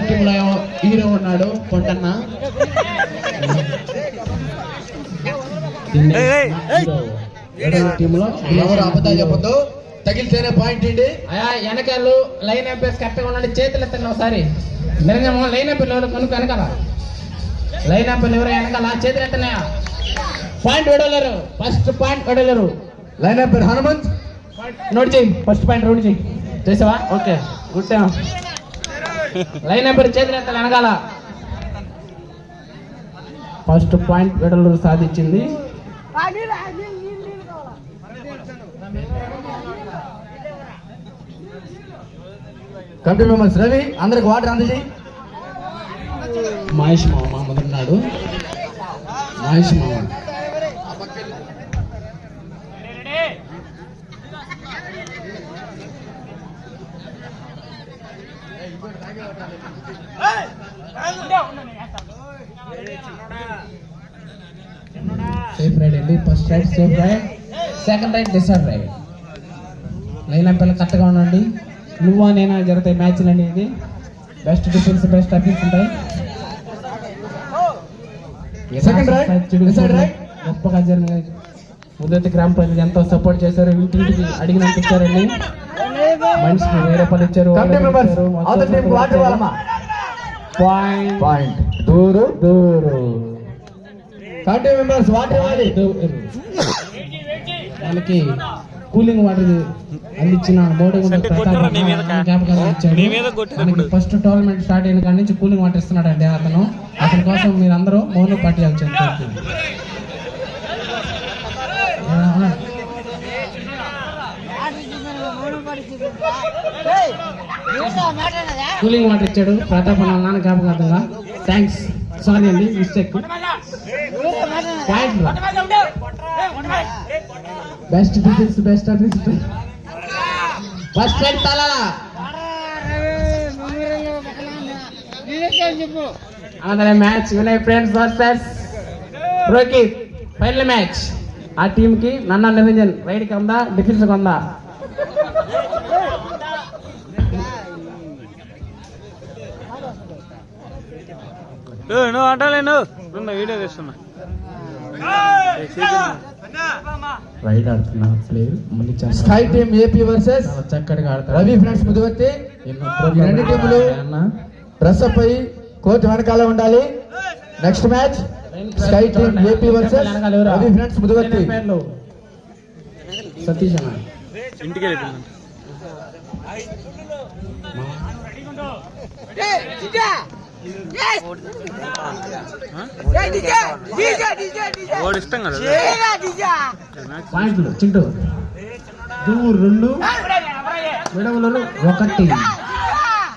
టీంలో హీరో ఉన్నాడు కొంటన్న. టీంలో ఎవరు అబద్ధాలు చెప్పొద్దు, తగిలితేనే పాయింట్ అండి. అయా వెనకాలు లైన్ ఎంపీస్ కరెక్ట్గా ఉండండి. చేతులు ఎత్తండి ఒకసారి. నిరంజన్ లైన్ ఎంపీలు ఎవరు కనుక వెనకాల లైన్ ఎంపీలు ఎవరు వెనకాల చేతులు ఎత్తనాయా. Point Vidavaluru. First point Vidavaluru. Line up Hanumanth note చేయి. ఫస్ట్ పాయింట్ రౌండ్ చేయి. చేసావా? Okay good. లైన్ ఎంపీలు చేతులు ఎత్తాలి వెనకాల. ఫస్ట్ పాయింట్ విడవలేరు సాధించింది. కమిటీ మెంబర్స్ రవి అందరికి వాటర్ అందజేయి. మహేష్ మామ మొదలున్నాడు. మహేష్ మామ సేఫ్ రైడ్ అండి. First ride safe ride, second ride decide ride. Line ఎంపీలు కరెక్ట్గా ఉండండి. నువ్వా నేనా జరుగుతాయి మ్యాచ్లు అనేది. బెస్ట్ డిఫెన్స్ బెస్ట్ అఫీన్స్ ఉంటాయి. గొప్పగా జరిగిన ఉదయతి గ్రామ ప్రజలు ఎంతో సపోర్ట్ చేశారు. ఇంటింటికి అడిగినంత ఇచ్చారండి. మనిషికి 1000 రూపాయలు ఇచ్చారు. పాయింట్ దూరు దూరు. కమిటీ మెంబర్స్ వాటర్ ఇవ్వాలి. వాళ్ళకి కూలింగ్ వాటర్ అందించిన మోడీగుండ జ్ఞాపకాలు ఇచ్చాడు. మనకి ఫస్ట్ టోర్నమెంట్ స్టార్ట్ అయిన కాడి నుంచి కూలింగ్ వాటర్ ఇస్తున్నాడు అండి అతను. అతని కోసం మీరు అందరూ మౌనం పాటించాలి. కూలింగ్ వాటర్ ఇచ్చాడు ప్రతాప్ అన్న నాన్న జ్ఞాపకార్థంగా. థ్యాంక్స్. సారీ అండి mistake. Point best defence best offence. First point తల. అలాగే match Vinay friends versus Rohit. Final match. ఆ టీమ్ కి నన్న నిరంజన్ రైడ్ కి ఉందా డిఫెన్స్ కి ఉందా? నువ్వు అంటలేను వీడియో తీస్తున్నా. రైడ్ ఆడుతున్నా player sky team AP versus చక్కటిగా ఆడతారు. రవి ఫ్రెండ్స్ ముదువత్తి. రెండు టీములు డ్రెస్ అప్ అయ్యి కోర్టు వెనకాల ఉండాలి. Next match sky team AP versus Ravi friends Muduvatti. Satish అన్న ఇంటికి వెళ్ళిపోయింది. వాడు ఇష్టం కదా పాయింట్లు. చింటూ దూర్ 2 విడవలు 1.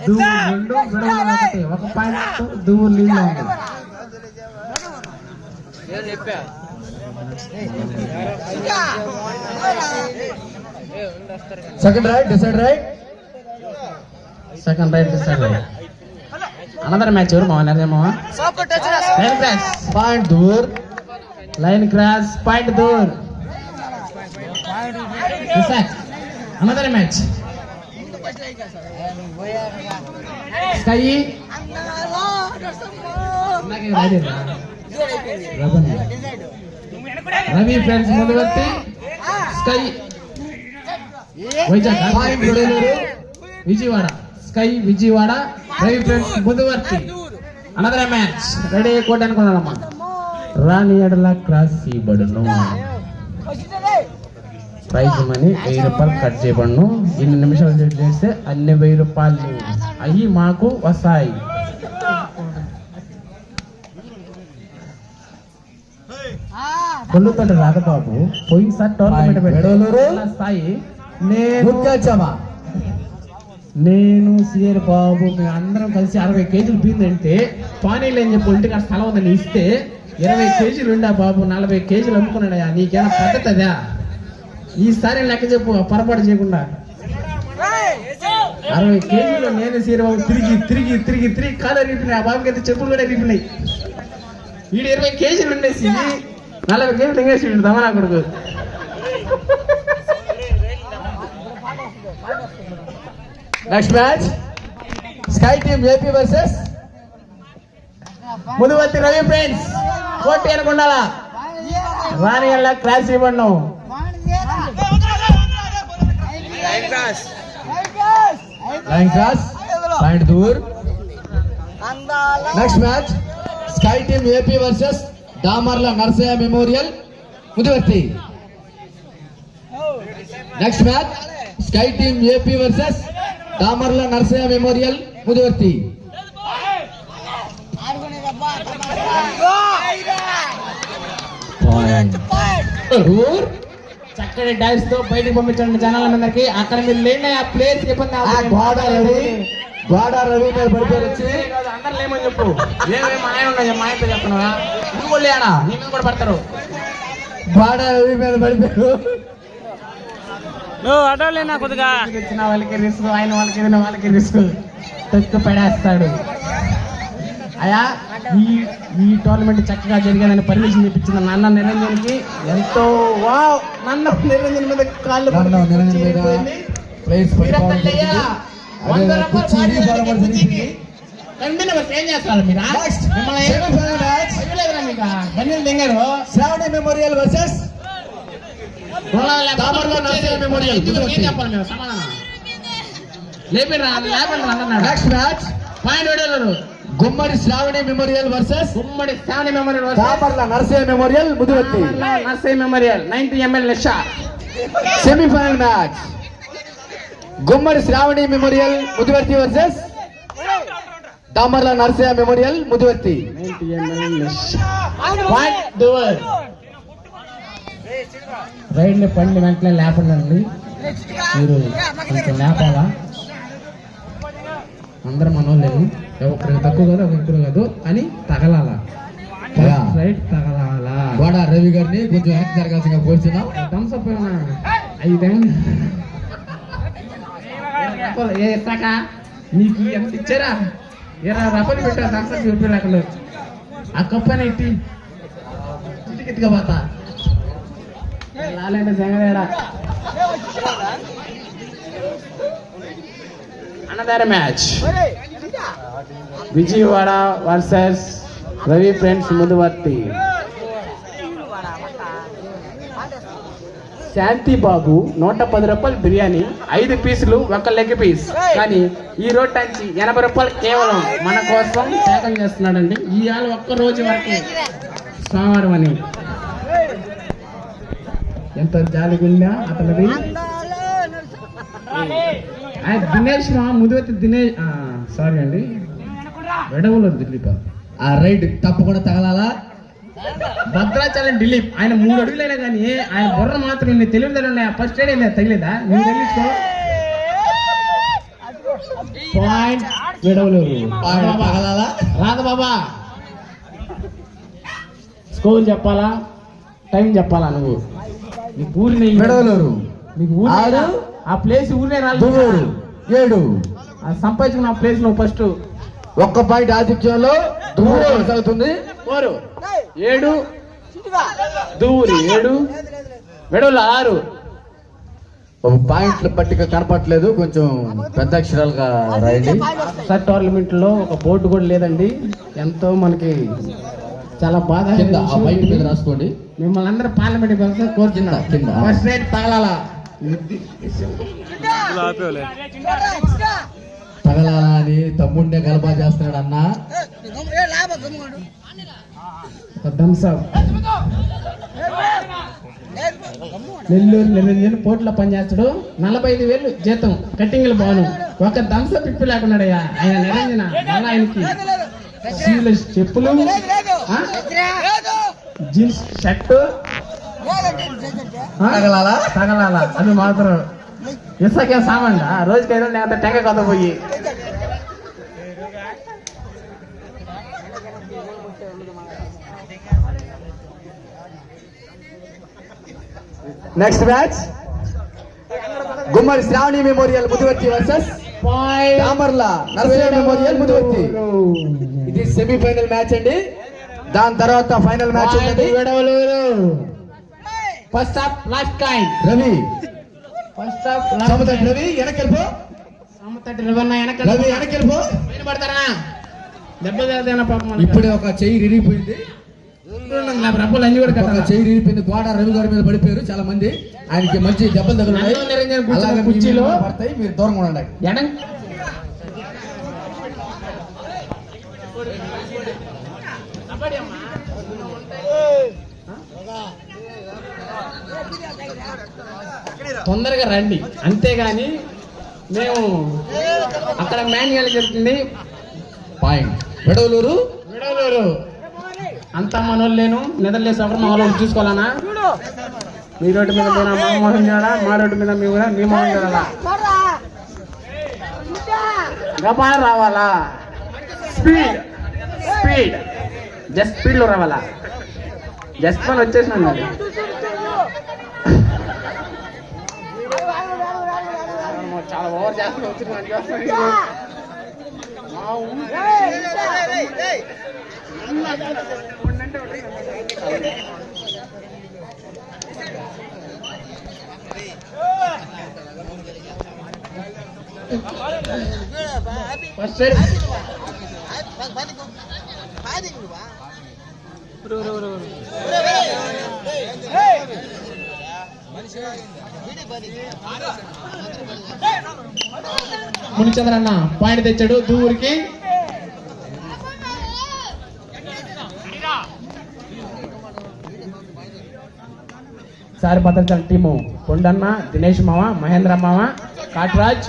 దూర్ 2 విడవలు 1. 1 పాయింట్ దూర్ లీడ్ లో ఉంది. Second right decide right. Second right decide right. Another match ఎవరు మా నరేమో లైన్ క్రాస్ పాయింట్ దూర్. Line cross point Dur. Another match Sky Ravi friends Muduvarthi Sky Vijayawada. Sky Vijayawada Ravi friends Muduvarthi. Another match ready కోట్ అనుకున్నాడమ్మా. రాని ఎడల క్రాస్ చేయబడును. ప్రైజ్ మనీ 1000 రూపాయలు కట్ చేయబడును. ఇన్ని నిమిషాలు చేస్తే అన్ని 1000 రూపాయలు అవి మాకు వస్తాయి. కొల్లుతోట రాధబాబు పోయినసారి టోర్నమెంట్ పెట్టారు స్థాయి. నేను సిఆర్ బాబు మేము అందరం కలిసి 60 కేజీలు బీందంటే పానీలు అని చెప్పి ఇంటికి స్థలం ఉందని ఇస్తే 20 కేజీలు ఉండా బాబు 40 కేజీలు అమ్ముకున్నాడయా. నీకేనా పద్ధతదా? ఈసారి లెక్క చెప్పు పొరపాటు చేయకుండా. 60 కేజీలు నేను సిఆర్ బాబు తిరిగి తిరిగి తిరిగి తిరిగి కాలు రిపినాయి. ఆ బాబుకి అయితే చెప్పులు కూడా రిపినాయి. వీడు 20 కేజీలు ఉండేసి 40 కేజీలు ఇంగేసి దమనా కొడుకు. Next match sky team AP versus Muduvarthi Ravi friends పోటీ అనుకుండాలా రాని వల్ల క్లాస్ ఇవ్వను line cross point Dur. Next match sky team AP versus Damarla Narsaiah memorial Muduvarthi. Next match sky team AP versus Damarla Narsaiah memorial Muduvarthi. Dur. చక్కటి డైస్ తో బయటకు పంపించండి జనాలందరికి. అక్కడ మీరు లేని ఆ ప్లేస్ ఇబ్బంది ఆ గోడ రవి మీద పడిపోయి వచ్చి అందరు లేమని చెప్పు. ఏమేమి మా ఆయన ఉన్నాయి, మా ఆయనతో చెప్తున్నావా? నువ్వు కూడా లేనా? నీ మీద కూడా పడతారు. గోడ రవి మీద పడిపోయారు. నువ్వు ఆటోలేనా కొద్దిగా ఇచ్చిన వాళ్ళకి రిస్క్, ఆయన వాళ్ళకి ఏదైనా వాళ్ళకి రిస్క్ తొక్కు పడేస్తాడు. అయ్యా ఈ టోర్నమెంట్ చక్కగా జరిగేదని పర్మిషన్ ఇప్పించిన నాన్న నిరంజన్ కి ఎంతో వావ్. నాన్న నిరంజన్ మీద కాళ్ళు నాన్న నిరంజన్ మీద ప్లేస్ పడిపోవడం జరిగింది. అదే కుర్చీ ఇరిగిపోవడం కూడా జరిగింది. ఏం చేస్తారు మీరు? Next, మిమ్మల్ని semi-final match. అయ్యలేదురా మీకు గన్నీలు దింగారు. Shravani memorial versus Damarla Narsaiah memorial. ఏం చెప్పాలి మేము సమాధానం? లేపండి అన్నాడు. Next match point Vidavaluru. Gummadi Shravani memorial versus Gummadi Shravani memorial Damarla Narsaiah memorial Muduvarthi. Narsaiah memorial 90 ml నిషా. Semifinal match Gummadi Shravani memorial Muduvarthi versus Damarla Narsaiah memorial Muduvarthi. 90 ml నిషా. పాయింట్ దూర్. రైడ్ ని పండి వెంటనే లేపండి. మీరు కొంచెం లేపాలా? అందరం మనోళ్ళేది, ఒకరికి తక్కువ కాదు ఒకరికి కాదు అని తగలాలా. రైట్ తగలాలా. గోడ రవి గారిని కొంచెం వెనక్కి జరగాల్సిందిగా కోరుతున్నాం. థమ్స్అప్ 5 ఏ ఇస్తాక నీకు ఎంత ఇచ్చారా? 20 రూపాయలు పెట్టారు థమ్స్అప్ చూపించలేకుండా. ఆ కప్పని ఇట్టి చిటికెత్తుగా పోతా లాలేంటే జంగలేడా. Another match Vijayawada versus Ravi friends Muduvarthi. Shanti Babu 110 రూపాయలు బిర్యానీ, 5 పీసులు, 1 లెగ్ పీస్. కానీ ఈ రోడ్ నుంచి 80 రూపాయలు కేవలం మన కోసం త్యాగం చేస్తున్నాడండి. ఇవాళ ఒక్క రోజు వరకు సోమవారం అని. ఎంత జాలిగుండా అతనిది. దినేష్ మా ముదివర్తి దినేష్, సారీ అండి, వెడవులో దిలీప్. ఆ రైడ్ తప్పకుండా తగలాలా. భద్రాచలం దిలీప్. ఆయన 3 అడుగులైనా కానీ ఆయన బుర్ర మాత్రం ఇన్ని తెలివితేటలు ఉన్నాయి. ఫస్ట్ రైడ్ అయింది తగిలేదా? నువ్వు తగిలించుకో. పాయింట్ వెడవలూరు. తగలాలా. రాదు బాబా. స్కోర్ చెప్పాలా, టైం చెప్పాలా? నువ్వు నీకు ఊరిని వెడవలూరు నీకు ఊరి 6, ఆ ప్లేస్ ఊరినే రాలేదు. 7 సంపాదించుకున్న ఆ ప్లేస్ నువ్వు ఫస్ట్ 1 పాయింట్ ఆధిక్యంలో దూరం కొనసాగుతుంది. 4 7 దూరి 7 వెడవల 6. ఒక పాయింట్ల పట్టిక కనపట్లేదు, కొంచెం పెద్ద అక్షరాలుగా రాయండి. సార్ టోర్నమెంట్ లో ఒక బోర్డు కూడా లేదండి. ఎంతో మనకి చాలా బాధ. కింద ఆ బయట మీద రాసుకోండి. మిమ్మల్ని అందరూ పార్లమెంట్ కోరుతున్నా. కింద. First right తగలాలా. ఆపేలే తగలాలా అని తమ్ముడినే గలబా చేస్తున్నాడు అన్న. థమ్స్అప్. నెల్లూరు నిరంజన్ పోర్టులో పనిచేస్తాడు. 45,000 జీతం, కట్టింగ్లు బాను. ఒక థమ్స్అప్ ఇప్పి లేకున్నాడయ్యా ఆయన నిరంజన. మళ్ళీ ఆయనకి చెప్పులు, జీన్స్ షర్టు తగలాలా. తగలాలా. అది మాత్రం ఇసాకేం సామండ. రోజుకి 5 రోజులు అంత టెంక కొత్త పోయి. Next match Gummadi Shravani memorial Muduvarthi versus Damarla Narsaiah memorial Muduvarthi. ఇది సెమీఫైనల్ మ్యాచ్ అండి. దాని తర్వాత ఫైనల్ మ్యాచ్ ఉంది. First half last coin. Ravi first half సముద్రం రవి వెనకెళ్ళిపో. రవి వెనక్కి వెళ్ళిపో. పడతారా దెబ్బ తేదైనా పాపం ఇప్పుడే ఒక చెయ్యి ఇరిగిపోయింది, రబ్బలు అన్ని కూడా ఒక కదా చెయ్యి ఇరిగిపోయింది. గోడ రవి గారి మీద పడిపోయారు చాలా మంది. ఆయనకి మంచి దెబ్బలు తగులున్నాయి. నన్ను నిరంజన్ కూర్చున్న అలాగే కుర్చీలో కుర్చీలో పడతాయి, మీరు దూరంగా ఉండండి. ఎడం తొందరగా రండి, అంతేగాని మేము అక్కడ మాన్యువల్ జరుగుతుంది. పాయింట్ విడవలూరు. విడవలూరు అంతా మనోళ్ళేను నిద్రలేసి ఒకరు మా వాళ్ళు చూసుకోవాలనా? మీ రోడ్డు మీద పోయినా మా మోహన్ చూడాలా, మా రోడ్డు మీద మీ కూడా మీ మోహన్ చూడాలా? గబాన రావాలా? స్పీడ్ స్పీడ్ జస్ట్ స్పీడ్లో రావాలా? జస్ట్ పని వచ్చేసినాను అది. చాలా ఓవర్ చేస్తున్నా వచ్చింది. ఫస్ట్ మునిచంద్రన్న పాయింట్ తెచ్చాడు దూరికి. సారి భద్రతల టీము కొండన్న, దినేష్ మామ, మహేంద్ర మామ, కాట్రాజ్,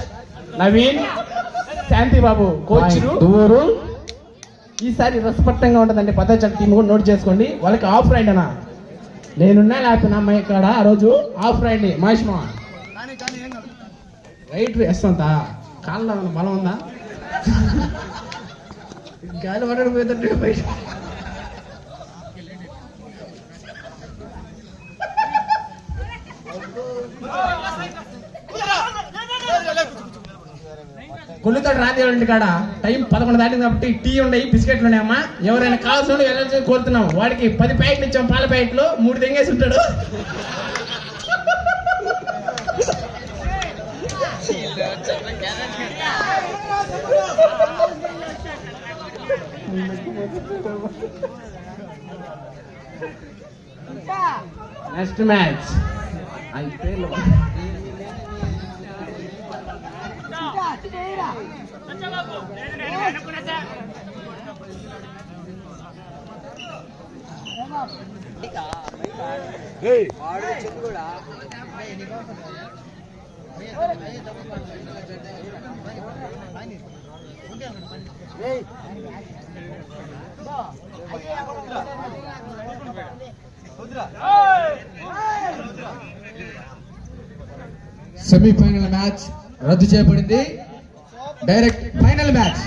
నవీన్, శాంతి బాబు కోచ్ దూరు. ఈసారి రసపట్టంగా ఉంటుందండి. భద్రతల టీం కూడా నోట్ చేసుకోండి. వాళ్ళకి ఆఫ్ రైడ్ అన్న నేనున్నా లేకపోయినా అమ్మాయి ఇక్కడ ఆ రోజు ఆఫ్ రైడ్ మహేష్ మామ రైట్ వేస్తుందా? కాళ్ళ బలం ఉందా? గాలి పడకపోతుంటే బయట కొల్లుతో రాదేవాళ్ళండి కాడ టైం 11 దాటింది కాబట్టి టీ ఉన్నాయి, బిస్కెట్లు ఉన్నాయమ్మా. ఎవరైనా కావాల్సిన వెళ్ళాల్సి కోరుతున్నాం. వాడికి 10 ప్యాకెట్లు ఇచ్చాం, పాల ప్యాకెట్లు 3 తెంగేసి ఉంటాడు. నెక్స్ట్ మ్యాచ్ అయితే సెమీఫైనల్ మ్యాచ్ రద్దు చేయబడింది. Direct final match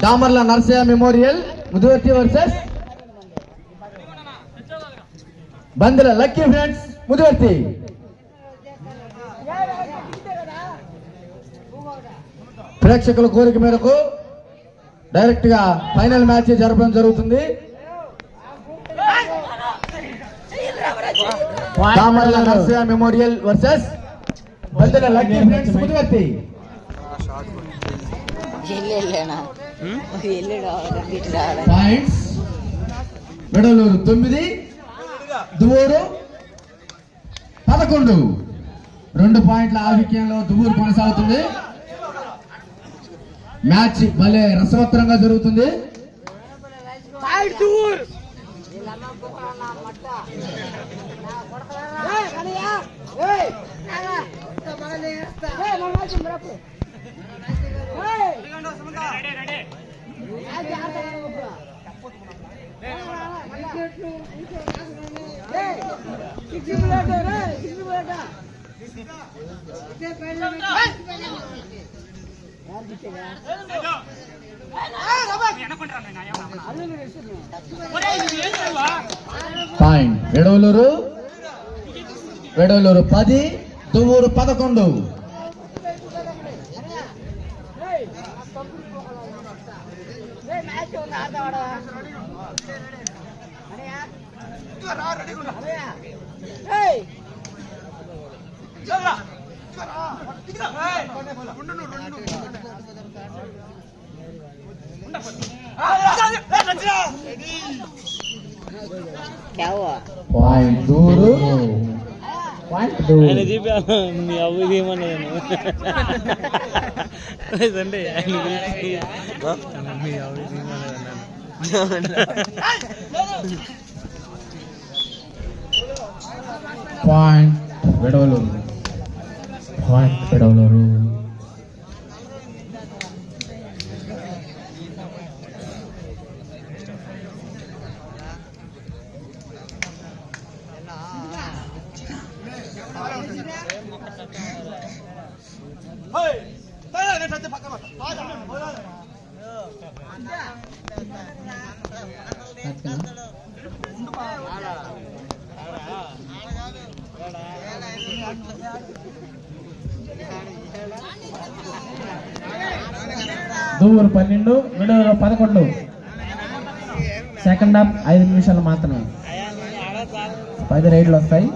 Damarla Narsaiah memorial Muduvarthi versus Bandela lucky friends Muduvarthi. ప్రేక్షకుల కోరిక మేరకు డైరెక్ట్ గా ఫైనల్ మ్యాచ్ జరపడం జరుగుతుంది. Damarla Narsaiah memorial versus Bandela lucky friends Muduvarthi. Points Vidavaluru 9, Duvvuru 11. 2 పాయింట్ల ఆధిక్యంలో దువ్వూరు కొనసాగుతుంది. మ్యాచ్ భలే రసవత్తరంగా జరుగుతుంది. Point Vidavaluru 10, Duvvuru 11. Point Duru point Duru ఆయన చెప్పా మీ అవ్వ ఇది ఏమన్నది అంటే ఆయన మీ అవ్వ ఇది ఏమన్నది point Vidavaluru point Vidavaluru Duru 12 Vidavaluru 11 second half 5 నిమిషాలు మాత్రమే 10 రైడ్లు వస్తాయి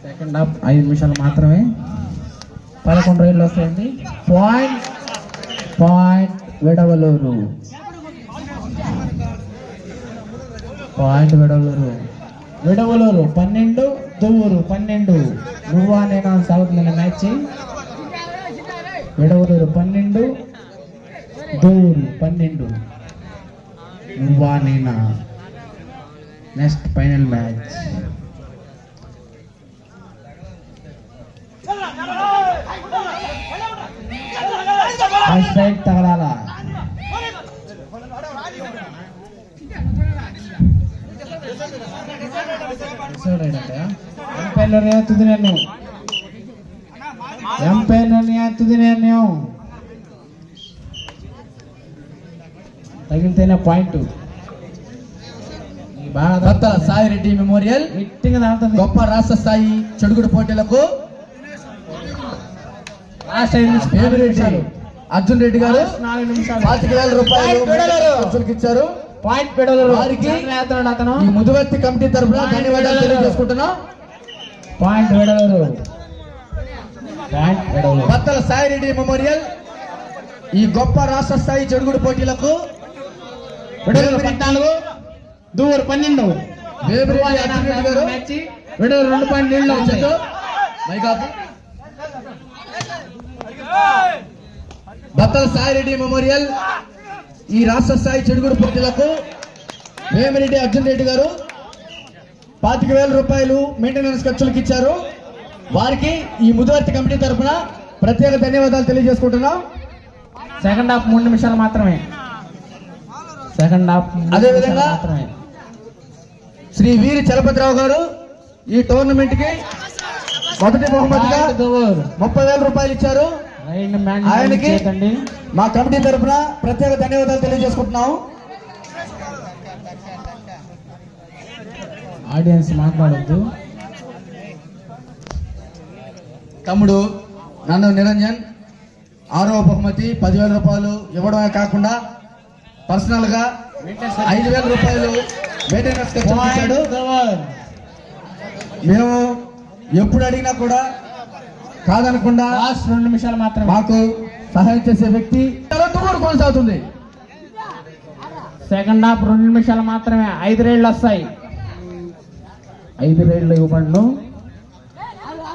సెకండ్ హాఫ్ 5 నిమిషాలు మాత్రమే 11 రైడ్లు వస్తాయండి పాయింట్ విడవలూరు పాయింట్ విడవలూరు 12 దూరు 12 నువ్వా నేనా సాగుతున్న మ్యాచ్ విడవలూరు 12 దూరు 12 నువ్వా నేనా next final match first raid తగలాలా తగిలితేనే పాయింట్ కొత్త సాయిరెడ్డి మెమోరియల్ గొప్ప రాష్ట్ర స్థాయి చెడుగుడు పోటీలకు అర్జున్ రెడ్డి గారు 25,000 రూపాయలు ఖర్చులకు ఇచ్చారు. పాయింట్ పెడవలూరు వారికి అతను ఈ ముదువర్తి కమిటీ తరఫున ధన్యవాదాలు తెలియజేసుకుంటున్నాం. పాయింట్ పెడవలూరు బత్తల సాయిరెడ్డి మెమోరియల్ ఈ గొప్ప రాష్ట్ర స్థాయి చెడుగుడు పోటీలకు విడవలూరు 14 దూరు 12 విడవలూరు 2 పాయింట్ నీళ్ళు వచ్చారు. బత్తల సాయిరెడ్డి మెమోరియల్ ఈ రాష్ట్ర స్థాయి చెడుగుడు పోటీలకు వేమిరెడ్డి అర్జున్ రెడ్డి గారు 25,000 రూపాయలు మెయింటెనెన్స్ ఖర్చులకు ఇచ్చారు. వారికి ఈ ముదువర్తి కమిటీ తరఫున ప్రత్యేక ధన్యవాదాలు తెలియజేసుకుంటున్నాం. సెకండ్ హాఫ్ 3 నిమిషాలు మాత్రమే. అదేవిధంగా శ్రీ వీరి చలపతిరావు గారు ఈ టోర్నమెంట్ కి మొదటి బహుమతిగా 30,000 రూపాయలు ఇచ్చారు. ఆయనకి మా కమిటీ తరఫున ప్రత్యేక ధన్యవాదాలు తెలియజేసుకుంటున్నాం. ఆడియన్స్ మాట్లాడద్దు. తమ్ముడు నన్ను నిరంజన్ 6వ బహుమతి 10,000 రూపాయలు ఇవ్వడమే కాకుండా పర్సనల్ గా 5,000 రూపాయలు మెయింటెనెన్స్ ఇచ్చాడు. మేము ఎప్పుడు అడిగినా కూడా కాదనకుండా 2 నిమిషాలు మాత్రమే మాకు సహాయం చేసే వ్యక్తి కొనసాగుతుంది. సెకండ్ హాఫ్ 2 నిమిషాలు మాత్రమే. 5 రైళ్లు వస్తాయి. 5 రైళ్లు ఇవ్వబడును.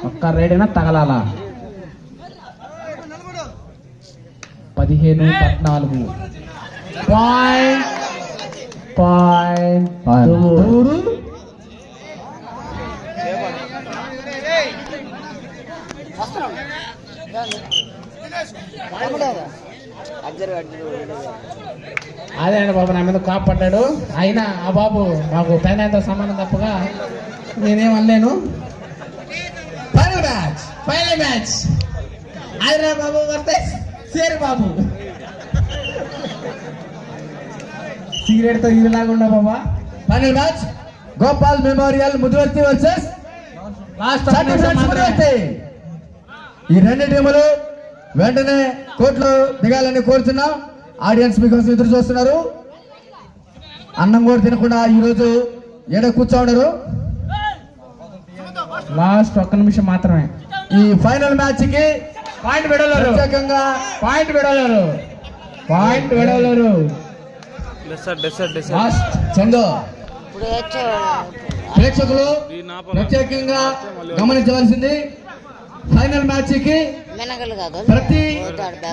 ఒక్క రైడైనా తగలాలా. 15-14 పాయింట్ దూరు అదే అండి బాబు నా మీద కాపాడ్డాడు. అయినా ఆ బాబు మాకు పెద్ద సంబంధం తప్పగా నేనేం అనలేను. ఫైనల్ మ్యాచ్ హైదరాబాబు వర్సెస్ సేరు బాబు. సిగరెట్ తో ఇదిలాగా ఉండ బాబా. Final match Gopal memorial Muduvarthi versus Muduvarthi. ఈ 2 టీములు వెంటనే కోర్టులో దిగాలని కోరుతున్నాం. ఆడియన్స్ మీకోసం ఎదురు చూస్తున్నారు. అన్నం కూడా తినకుండా ఈరోజు ఎడ కూర్చోండరు. లాస్ట్ ఒక్క నిమిషం మాత్రమే. ఈ ఫైనల్ మ్యాచ్ కి పాయింట్ విడవలేరు, ప్రత్యేకంగా పాయింట్ విడవలేరు, పాయింట్ విడవలేరు. లాస్ట్ చందు ప్రేక్షకులు ప్రత్యేకంగా గమనించవలసింది, ఫైనల్ మ్యాచ్ కి ప్రతి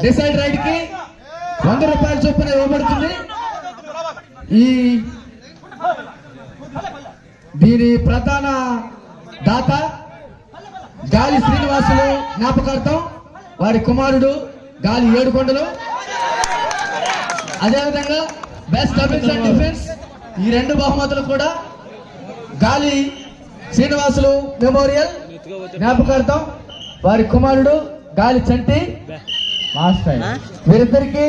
డిసైడ్ రైడ్ కి 100 రూపాయల చొప్పున ఇవ్వబడుతుంది. దీని ప్రధాన దాత గాలి శ్రీనివాసులు జ్ఞాపకార్థం వారి కుమారుడు గాలి ఏడుకొండలు. అదేవిధంగా బెస్ట్ డబుల్స్ అండ్ డిఫెన్స్ ఈ 2 బహుమతులు కూడా గాలి శ్రీనివాసులు మెమోరియల్ జ్ఞాపకార్థం వారి కుమారుడు గాలి చంటి. Last time వీరిద్దరికి